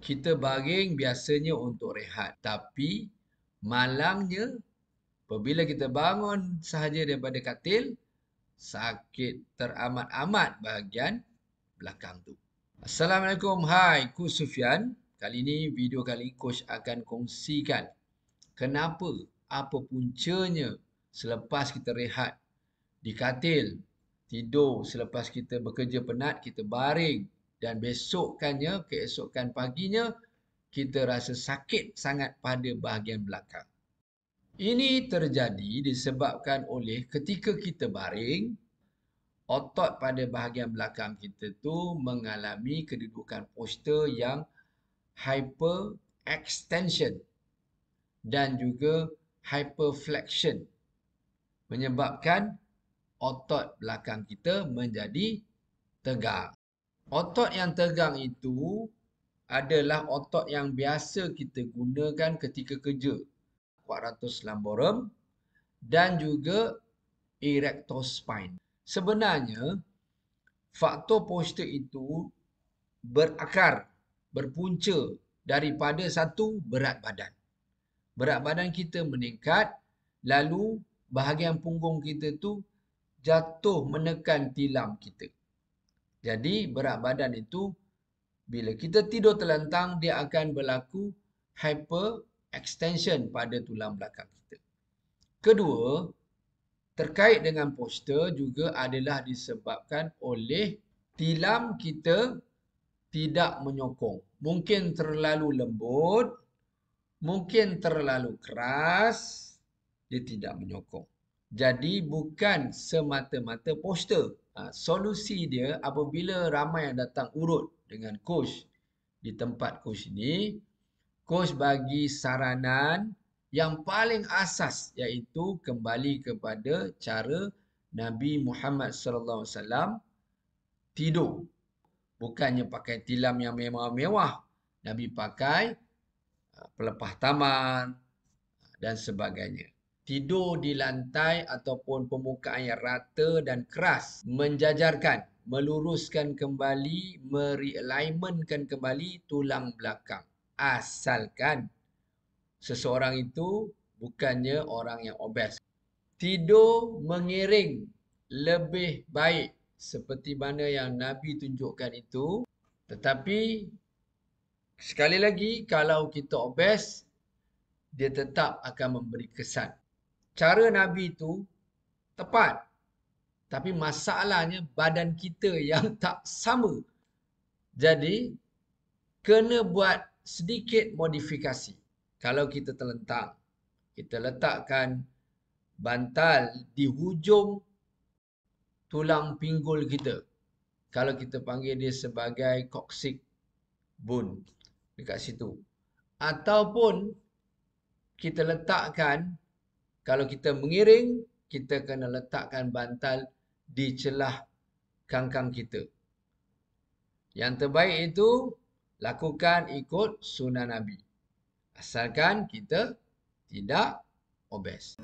Kita baring biasanya untuk rehat. Tapi malangnya apabila kita bangun sahaja daripada katil, sakit teramat-amat bahagian belakang tu. Assalamualaikum, hai, Coach Sufian. Kali ini, video kali ini Coach akan kongsikan kenapa, apa puncanya selepas kita rehat di katil, tidur selepas kita bekerja penat, kita baring dan keesokan paginya, kita rasa sakit sangat pada bahagian belakang. Ini terjadi disebabkan oleh ketika kita baring, otot pada bahagian belakang kita tu mengalami kedudukan postur yang hyperextension dan juga hyperflexion, menyebabkan otot belakang kita menjadi tegang. Otot yang tegang itu adalah otot yang biasa kita gunakan ketika kerja. Quadratus lumborum dan juga erector spine. Sebenarnya, faktor postur itu berpunca daripada satu, berat badan. Berat badan kita meningkat, lalu bahagian punggung kita tu jatuh menekan tilam kita. Jadi, berat badan itu, bila kita tidur terlentang, dia akan berlaku hyperextension pada tulang belakang kita. Kedua, terkait dengan postur juga adalah disebabkan oleh tilam kita tidak menyokong. Mungkin terlalu lembut, mungkin terlalu keras, dia tidak menyokong. Jadi bukan semata-mata postur. Solusi dia apabila ramai yang datang urut dengan coach di tempat coach ini, coach bagi saranan yang paling asas, iaitu kembali kepada cara Nabi Muhammad SAW tidur. Bukannya pakai tilam yang mewah-mewah. Nabi pakai pelepah taman dan sebagainya. Tidur di lantai ataupun permukaan yang rata dan keras. Menjajarkan, meluruskan kembali, merealignmentkan kembali tulang belakang. Asalkan seseorang itu bukannya orang yang obes. Tidur mengiring lebih baik seperti mana yang Nabi tunjukkan itu. Tetapi sekali lagi, kalau kita obes, dia tetap akan memberi kesan. Cara Nabi itu tepat. Tapi masalahnya badan kita yang tak sama. Jadi, kena buat sedikit modifikasi. Kalau kita terlentang, kita letakkan bantal di hujung tulang pinggul kita. Kalau kita panggil dia sebagai coccyx bone dekat situ. Ataupun kita letakkan, kalau kita mengiring, kita kena letakkan bantal di celah kangkang kita. Yang terbaik itu, lakukan ikut sunnah Nabi. Asalkan kita tidak obes.